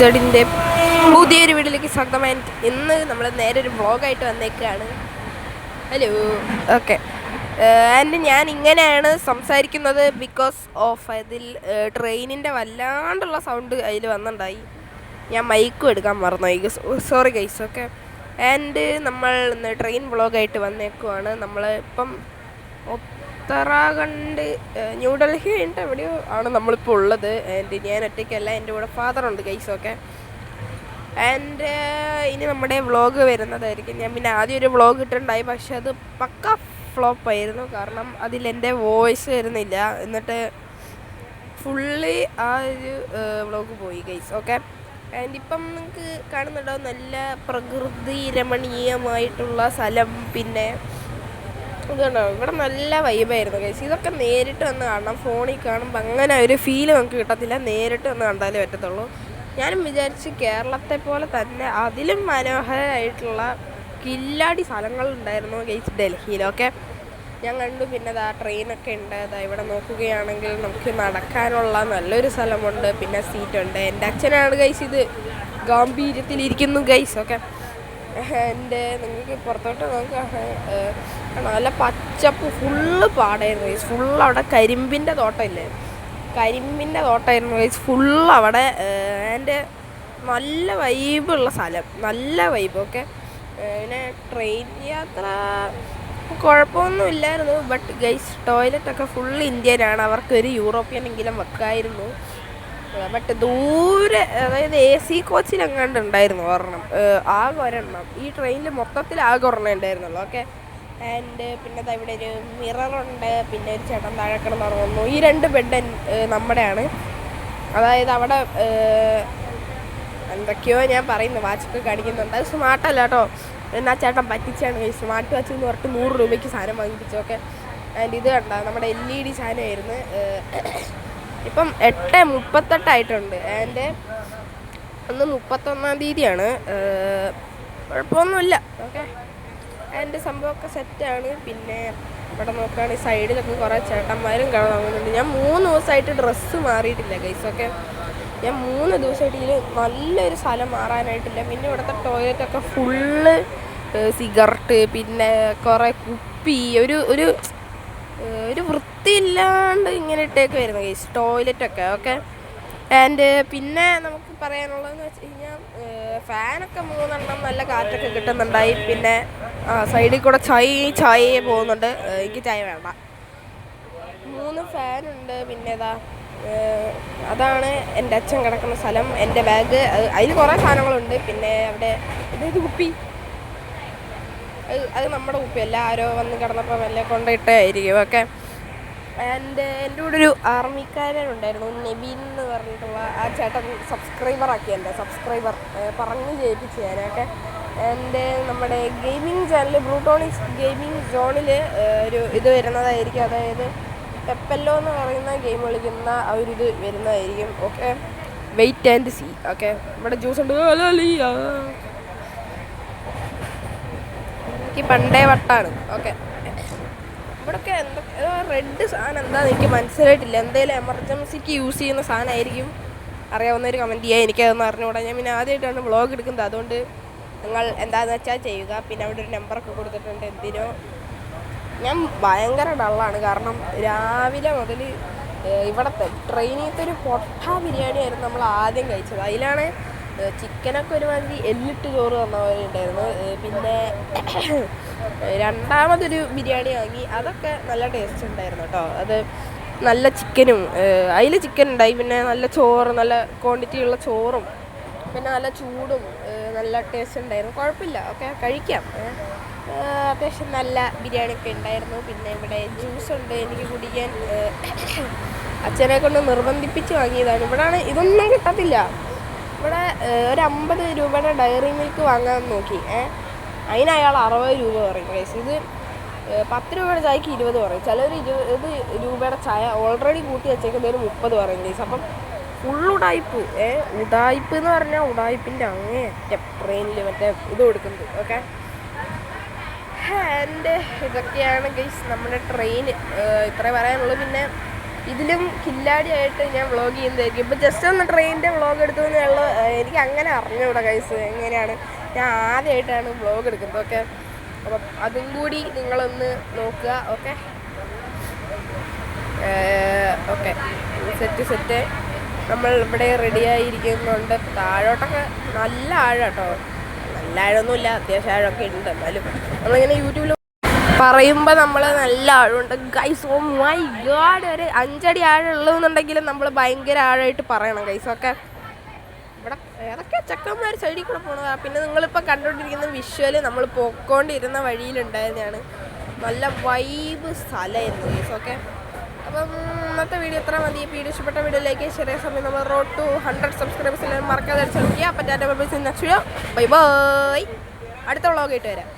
ജഡിൻ്റെ പുതിയൊരു വീട്ടിലേക്ക് സ്വാഗതം. ഇന്ന് നമ്മൾ നേരെ ഒരു വ്ളോഗായിട്ട് വന്നേക്കാണ്. ഹലോ. ഓക്കെ. ആൻഡ് ഞാൻ ഇങ്ങനെയാണ് സംസാരിക്കുന്നത് ബിക്കോസ് ഓഫ് അതിൽ ട്രെയിനിൻ്റെ വല്ലാണ്ടുള്ള സൗണ്ട് അതിൽ വന്നിട്ടുണ്ടായി. ഞാൻ മൈക്കും എടുക്കാൻ മറന്നുപോയി, സോറി ഗൈസ്. ഓക്കെ. ആൻഡ് നമ്മൾ ഇന്ന് ട്രെയിൻ വ്ളോഗായിട്ട് വന്നേക്കുവാണ്. നമ്മൾ ഇപ്പം ഉത്തരാഖണ്ഡ് ന്യൂഡൽഹി കഴിഞ്ഞിട്ട് എവിടെയോ ആണ് നമ്മളിപ്പോൾ ഉള്ളത്. ആൻഡ് ഞാൻ ഒറ്റയ്ക്കല്ല, എൻ്റെ കൂടെ ഫാദറുണ്ട് ഗൈസ്. ഓക്കെ. ആൻഡ് ഇനി നമ്മുടെ വ്ളോഗ് വരുന്നതായിരിക്കും. ഞാൻ പിന്നെ ആദ്യം ഒരു വ്ളോഗ് ഇട്ടിട്ടുണ്ടായി, പക്ഷെ അത് പക്ക ഫ്ലോപ്പായിരുന്നു. കാരണം അതിലെൻ്റെ വോയിസ് വരുന്നില്ല. എന്നിട്ട് ഫുള്ളി ആ ഒരു വ്ളോഗ് പോയി ഗൈസ്. ഓക്കെ. ആൻഡ് ഇപ്പം നിങ്ങൾക്ക് കാണുന്നുണ്ടോ, നല്ല പ്രകൃതി രമണീയമായിട്ടുള്ള സ്ഥലം. പിന്നെ ഇതുണ്ടോ, ഇവിടെ നല്ല വൈബായിരുന്നു ഗൈസ്. ഇതൊക്കെ നേരിട്ട് വന്ന് കാണണം. ഫോണിൽ കാണുമ്പോൾ അങ്ങനെ ഒരു ഫീല് നമുക്ക് കിട്ടത്തില്ല. നേരിട്ട് വന്ന് കണ്ടാലേ പറ്റത്തുള്ളൂ. ഞാനും വിചാരിച്ച് കേരളത്തെ പോലെ തന്നെ അതിലും മനോഹരമായിട്ടുള്ള കില്ലാടി സ്ഥലങ്ങളുണ്ടായിരുന്നു ഗൈസ് ഡൽഹിയിലൊക്കെ. ഞാൻ കണ്ടു. പിന്നെ അതാ ട്രെയിനൊക്കെ ഉണ്ട്. അതാ ഇവിടെ നോക്കുകയാണെങ്കിൽ നമുക്ക് നടക്കാനുള്ള നല്ലൊരു സ്ഥലമുണ്ട്. പിന്നെ സീറ്റുണ്ട്. എൻ്റെ അച്ഛനാണ് ഗൈസ് ഇത് ഗാംഭീര്യത്തിലിരിക്കുന്നു ഗൈസ്. ഓക്കെ. എൻ്റെ നിങ്ങൾക്ക് പുറത്തോട്ട് നോക്കാം, നല്ല പച്ചപ്പ് ഫുള്ള് പാടായിരുന്നു ഗൈസ്. ഫുള്ള് അവിടെ കരിമ്പിൻ്റെ തോട്ടമില്ലേ, കരിമ്പിൻ്റെ തോട്ടമായിരുന്നു ഗൈസ് ഫുള്ള് അവിടെ. എൻ്റെ നല്ല വൈബുള്ള സ്ഥലം, നല്ല വൈബ്. ഓക്കെ. പിന്നെ ട്രെയിൻ യാത്ര കുഴപ്പമൊന്നും ഇല്ലായിരുന്നു. ബട്ട് ഗൈസ് ടോയ്ലറ്റൊക്കെ ഫുള്ള് ഇന്ത്യനാണ്. അവർക്കൊരു യൂറോപ്യനെങ്കിലും വെക്കായിരുന്നു. ബട്ട് ദൂരെ, അതായത് AC കോച്ചിലെങ്ങാണ്ട് ഉണ്ടായിരുന്നു ഒരെണ്ണം, ആകെ ഒരെണ്ണം. ഈ ട്രെയിനിൽ മൊത്തത്തിൽ ആകെ ഒരെണ്ണം ഉണ്ടായിരുന്നുള്ളൂ. ഓക്കെ. ആൻഡ് പിന്നെ ഇവിടെ ഒരു മിററുണ്ട്. പിന്നെ ഒരു ചേട്ടൻ താഴെ കിടന്നുറങ്ങുന്നു. ഈ 2 ബെഡ് നമ്മുടെയാണ്. അതായത് അവിടെ എന്തൊക്കെയോ ഞാൻ പറയുന്നു, വാച്ചൊക്കെ കാണിക്കുന്നുണ്ട്. അത് സ്മാർട്ടല്ല കേട്ടോ. എന്നാ ചേട്ടൻ പറ്റിച്ചാണ്. സ്മാർട്ട് വാച്ച് എന്ന് പറഞ്ഞിട്ട് 100 രൂപയ്ക്ക് സാധനം വാങ്ങിപ്പിച്ചു. ഓക്കെ. ആൻഡ് ഇത് കണ്ട നമ്മുടെ LED സാധനമായിരുന്നു. ഇപ്പം 8:38 ആയിട്ടുണ്ട്. ആൻഡ് അന്ന് 31-ാം തീയതിയാണ്. കുഴപ്പമൊന്നുമില്ല. ഓക്കെ. ആൻഡ് സംഭവമൊക്കെ സെറ്റാണ്. പിന്നെ ഇവിടെ നോക്കുകയാണെങ്കിൽ സൈഡിലൊക്കെ കുറേ ചേട്ടന്മാരും കിടന്നുണ്ട്. ഞാൻ 3 ദിവസമായിട്ട് ഡ്രസ്സ് മാറിയിട്ടില്ല ഗൈസ്. ഓക്കെ. ഞാൻ 3 ദിവസമായിട്ട് ഇതിൽ നല്ലൊരു സ്ഥലം മാറാനായിട്ടില്ല. പിന്നെ ഇവിടുത്തെ ടോയ്ലറ്റൊക്കെ ഫുള്ള് സിഗരറ്റ്, പിന്നെ കുറേ കുപ്പി, ഒരു ഒരു ഒരു വൃത്തിയില്ലാണ്ട് ഇങ്ങനെ ഇട്ടേക്ക് വരുന്നു ഗൈസ് ടോയ്ലറ്റൊക്കെ. ഓക്കെ. ആൻഡ് പിന്നെ നമുക്ക് പറയാനുള്ളതെന്ന് വെച്ച് കഴിഞ്ഞാൽ ഫാനൊക്കെ 3 എണ്ണം നല്ല കാറ്റൊക്കെ കിട്ടുന്നുണ്ടായി. പിന്നെ സൈഡിൽ കൂടെ ചായ പോകുന്നുണ്ട്. എനിക്ക് ചായ വേണ്ട. 3 ഫാനുണ്ട്. പിന്നെ അതാണ് എൻ്റെ അച്ഛൻ കിടക്കുന്ന സ്ഥലം. എൻ്റെ ബാഗ്, അതിൽ കുറേ സാധനങ്ങളുണ്ട്. പിന്നെ അവിടെ ഇതേത് കുപ്പി, അത് നമ്മുടെ കുപ്പിയല്ല, ആരോ വന്ന് കിടന്നപ്പോൾ വല്ല കൊണ്ടിട്ടായിരിക്കും. ഓക്കെ. ആൻഡ് എൻ്റെ കൂടെ ഒരു ആർമിക്കാരനുണ്ടായിരുന്നു, നെബീൻ എന്ന് പറഞ്ഞിട്ടുള്ള ആ ചേട്ടൻ. സബ്സ്ക്രൈബറാക്കി, എൻ്റെ സബ്സ്ക്രൈബർ പറഞ്ഞ് ജയിപ്പിച്ച് ഞാനൊക്കെ. എൻ്റെ നമ്മുടെ ഗെയിമിംഗ് ചാനൽ ബ്രൂട്ടോണിക്സ് ഗെയിമിംഗ് സോണിൽ ഒരു ഇത് വരുന്നതായിരിക്കും. അതായത് പെപ്പല്ലോ എന്ന് പറയുന്ന ഗെയിം കളിക്കുന്ന ആ ഒരു ഇത് വരുന്നതായിരിക്കും. Okay. Wait and see. Okay. ഇവിടെ ജ്യൂസ് ഉണ്ട്. എനിക്ക് പണ്ടേ വട്ടാണ്. ഓക്കെ. ഇവിടെയൊക്കെ എന്തൊക്കെ റെഡ് സാധനം എന്താണെന്ന് എനിക്ക് മനസ്സിലായിട്ടില്ല. എന്തെങ്കിലും എമർജൻസിക്ക് യൂസ് ചെയ്യുന്ന സാധനമായിരിക്കും. അറിയാവുന്നവർ കമൻറ്റ് ചെയ്യുക. എനിക്കതൊന്നും അറിഞ്ഞുകൂടാ. ഞാൻ പിന്നെ ആദ്യമായിട്ടാണ് വ്ളോഗ് എടുക്കുന്നത്. അതുകൊണ്ട് നിങ്ങൾ എന്താണെന്ന് വെച്ചാൽ ചെയ്യുക. പിന്നെ അവിടെ ഒരു നമ്പറൊക്കെ കൊടുത്തിട്ടുണ്ട്. എന്തിനോ ഞാൻ ഭയങ്കര ഡള്ളാണ്. കാരണം രാവിലെ മുതൽ ഇവിടുത്തെ ട്രെയിനിലത്തെ ഒരു പൊട്ട ബിരിയാണി ആയിരുന്നു നമ്മൾ ആദ്യം കഴിച്ചത്. അതിലാണ് ചിക്കനൊക്കെ ഒരുമാതിരി എല്ലിട്ട് ചോറ് തന്ന പോലെ ഉണ്ടായിരുന്നു. പിന്നെ രണ്ടാമതൊരു ബിരിയാണി വാങ്ങി. അതൊക്കെ നല്ല ടേസ്റ്റ് ഉണ്ടായിരുന്നു കേട്ടോ. അത് നല്ല ചിക്കനും, അതിൽ ചിക്കൻ ഉണ്ടായി. പിന്നെ നല്ല ചോറ്, നല്ല ക്വാണ്ടിറ്റിയുള്ള ചോറും, പിന്നെ നല്ല ചൂടും, നല്ല ടേസ്റ്റ് ഉണ്ടായിരുന്നു. കുഴപ്പമില്ല. ഓക്കെ. കഴിക്കാം. അത്യാവശ്യം നല്ല ബിരിയാണിയൊക്കെ ഉണ്ടായിരുന്നു. പിന്നെ ഇവിടെ ജ്യൂസ് ഉണ്ട് എനിക്ക് കുടിക്കാൻ. അച്ഛനെ കൊണ്ട് നിർബന്ധിപ്പിച്ച് വാങ്ങിയതാണ്. ഇവിടെയാണ് ഇതൊന്നും കിട്ടത്തില്ല. ഇവിടെ ഒരു 50 രൂപയുടെ ഡയറി മിൽക്ക് വാങ്ങാൻ നോക്കി. അതിന് അയാൾ 60 രൂപ പറയും ഗൈസ്. ഇത് 10 രൂപയുടെ ചായക്ക് 20 പറയും. ചിലർ 20 രൂപയുടെ ചായ ഓൾറെഡി കൂട്ടി വെച്ചേക്കുന്നതിന് 30 പറയും ഗൈസ്. അപ്പം ഫുൾ ഉടായ്പ്. ഉടായ്പ് എന്ന് പറഞ്ഞാൽ ഉടായ്പിൻ്റെ അങ്ങേയറ്റം ട്രെയിനിൽ മറ്റേ ഇത് കൊടുക്കുന്നത്. ഓക്കെ. ആൻഡ് ഇതൊക്കെയാണ് ഗൈസ് നമ്മുടെ ട്രെയിൻ. ഇത്രേ പറയാനുള്ളൂ. പിന്നെ ഇതിലും കില്ലാടിയായിട്ട് ഞാൻ വ്ളോഗ് ചെയ്യുന്നതായിരിക്കും. ഇപ്പം ജസ്റ്റ് ഒന്ന് ട്രെയിനിൻ്റെ വ്ളോഗ് എടുത്തതെന്നേ ഉള്ളൂ. എനിക്ക് അങ്ങനെ അറിഞ്ഞൂടാ ഗൈസ് എങ്ങനെയാണ്. ഞാൻ ആദ്യമായിട്ടാണ് വ്ളോഗ് എടുക്കുന്നത്. ഓക്കെ, അപ്പം അതും കൂടി നിങ്ങളൊന്ന് നോക്കുക. ഓക്കെ ഓക്കെ, സെറ്റ് നമ്മൾ ഇവിടെ റെഡിയായിരിക്കുന്നുണ്ട്. താഴോട്ടൊക്കെ നല്ല ആഴം കേട്ടോ, നല്ല ആഴമൊന്നുമില്ല, അത്യാവശ്യം ആഴമൊക്കെ ഉണ്ട്. എന്നാലും നമ്മളിങ്ങനെ യൂട്യൂബിൽ പറയുമ്പോൾ നമ്മൾ നല്ല ആഴമുണ്ട് ഗൈസ്. ഓ മൈ ഗാഡ്, ഒരു 5 അടി ആഴം ഉള്ളതെന്നുണ്ടെങ്കിലും നമ്മൾ ഭയങ്കര ആഴമായിട്ട് പറയണം ഗൈസ്. ഒക്കെ ഇവിടെ ഏതൊക്കെ ചെക്കന്മാർ സൈഡിൽ കൂടെ പോണതാണ്. പിന്നെ നിങ്ങളിപ്പോൾ കണ്ടുകൊണ്ടിരിക്കുന്ന വിഷ്വല് നമ്മൾ പോയിക്കൊണ്ടിരുന്ന വഴിയിലുണ്ടായിരുന്നതാണ്. നല്ല വൈബ് സ്ഥലമായിരുന്നു ഗൈസ്. ഓക്കെ, അപ്പം ഇന്നത്തെ വീഡിയോ എത്ര മതി. വീഡിയോ ഇഷ്ടപ്പെട്ട വീഡിയോയിലേക്ക് ചെറിയ സമയം നമ്മൾ റോഡ് ടു 100 സബ്സ്ക്രൈബേഴ്സിൽ മറക്കാതെ ശ്രമിക്കുക. അപ്പം നെക്സ്റ്റ് വീഡിയോ ബൈ ബൈ. അടുത്ത വ്ളോഗ് ആയിട്ട് വരാം.